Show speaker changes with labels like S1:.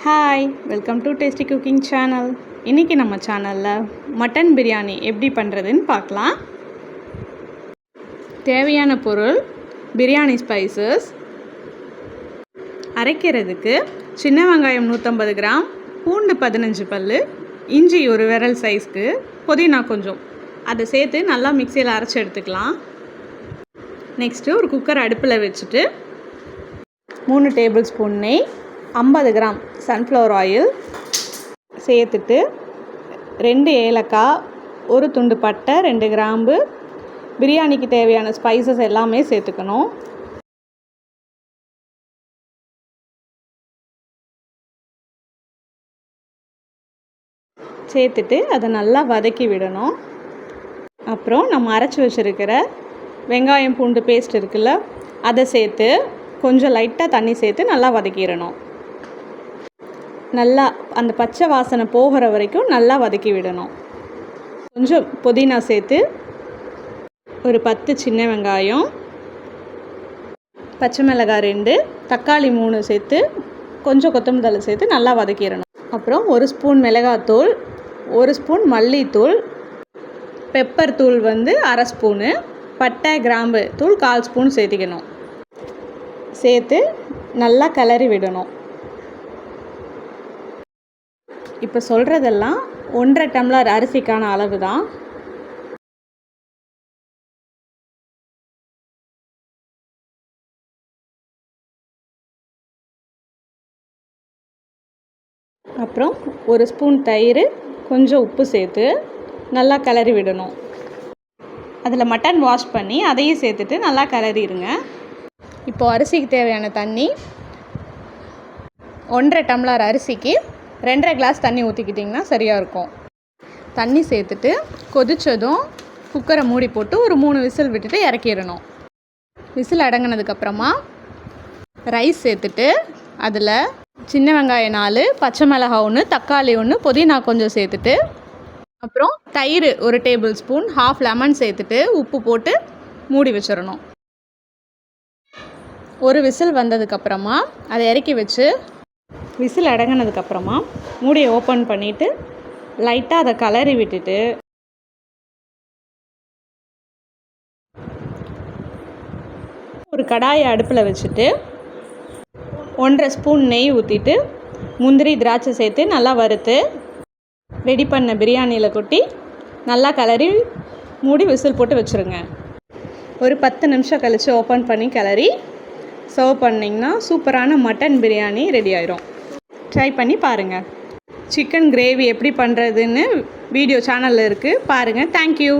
S1: Hi, welcome to tasty cooking channel. இன்றைக்கி நம்ம சேனலில் மட்டன் பிரியாணி எப்படி பண்ணுறதுன்னு பார்க்கலாம். தேவையான பொருள்: பிரியாணி ஸ்பைசஸ், அரைக்கிறதுக்கு சின்ன வெங்காயம் 150 கிராம், பூண்டு 15 பல், இஞ்சி ஒரு விரல் சைஸ்க்கு, புதினா கொஞ்சம், அதை சேர்த்து நல்லா மிக்சியில் அரைச்சி எடுத்துக்கலாம். நெக்ஸ்ட்டு ஒரு குக்கர் அடுப்பில் வச்சுட்டு 3 டேபிள் ஸ்பூன் நெய், 50 கிராம் சன்ஃப்ளவர் ஆயில் சேர்த்துட்டு 2 ஏலக்காய், ஒரு துண்டு பட்டை, 2 கிராம்பு, பிரியாணிக்கு தேவையான ஸ்பைசஸ் எல்லாமே சேர்த்துக்கணும். சேர்த்துட்டு அதை நல்லா வதக்கி விடணும். அப்புறம் நம்ம அரைச்சி வச்சுருக்கிற வெங்காயம் பூண்டு பேஸ்ட் இருக்குல்ல, அதை சேர்த்து கொஞ்சம் லைட்டாக தண்ணி சேர்த்து நல்லா வதக்கிடணும். நல்லா அந்த பச்சை வாசனை போகிற வரைக்கும் நல்லா வதக்கி விடணும். கொஞ்சம் புதினா சேர்த்து ஒரு 10 சின்ன வெங்காயம், பச்சை மிளகாய் 2, தக்காளி 3 சேர்த்து கொஞ்சம் கொத்தமல்லி தழை சேர்த்து நல்லா வதக்கிடணும். அப்புறம் 1 ஸ்பூன் மிளகாத்தூள், 1 ஸ்பூன் மல்லித்தூள், பெப்பர் தூள் 1/2 ஸ்பூனு, பட்டை கிராம்பு தூள் 1/4 ஸ்பூன் சேர்த்திக்கணும். சேர்த்து நல்லா கிளறி விடணும். இப்போ சொல்கிறதெல்லாம் 1.5 டம்ளர் அரிசிக்கான அளவு தான். அப்புறம் 1 ஸ்பூன் தயிர், கொஞ்சம் உப்பு சேர்த்து நல்லா கிளறி விடணும். அதில் மட்டன் வாஷ் பண்ணி அதையும் சேர்த்துட்டு நல்லா கிளறிடுங்க. இப்போது அரிசிக்கு தேவையான தண்ணி 1.5 டம்ளர் அரிசிக்கு 2.5 கிளாஸ் தண்ணி ஊற்றிக்கிட்டிங்கன்னா சரியாக இருக்கும். தண்ணி சேர்த்துட்டு கொதித்ததும் குக்கரை மூடி போட்டு ஒரு 3 விசில் விட்டுட்டு இறக்கிடணும். விசில் அடங்கினதுக்கப்புறமா ரைஸ் சேர்த்துட்டு அதில் சின்ன வெங்காயம் 4, பச்சை மிளகாய் 1, தக்காளி 1, புதினா கொஞ்சம் சேர்த்துட்டு, அப்புறம் தயிர் 1 டேபிள் ஸ்பூன், 1/2 லெமன் சேர்த்துட்டு உப்பு போட்டு மூடி வச்சிடணும். ஒரு விசில் வந்ததுக்கப்புறமா அதை இறக்கி வச்சு விசில் அடங்கினதுக்கப்புறமா மூடியை ஓப்பன் பண்ணிவிட்டு லைட்டாக அதை கிளறி விட்டுட்டு ஒரு கடாயை அடுப்பில் வச்சுட்டு 1.5 ஸ்பூன் நெய் ஊற்றிட்டு முந்திரி திராட்சை சேர்த்து நல்லா வறுத்து ரெடி பண்ண பிரியாணியில் கொட்டி நல்லா கிளறி மூடி விசில் போட்டு வச்சுருங்க. ஒரு 10 நிமிஷம் கழித்து ஓப்பன் பண்ணி கிளறி சர்வ் பண்ணிங்கன்னா சூப்பரான மட்டன் பிரியாணி ரெடி ஆயிரும். ட்ரை பண்ணி பாருங்கள். சிக்கன் கிரேவி எப்படி பண்ணுறதுன்னு வீடியோ சேனலில் இருக்குது, பாருங்கள். தேங்க்யூ.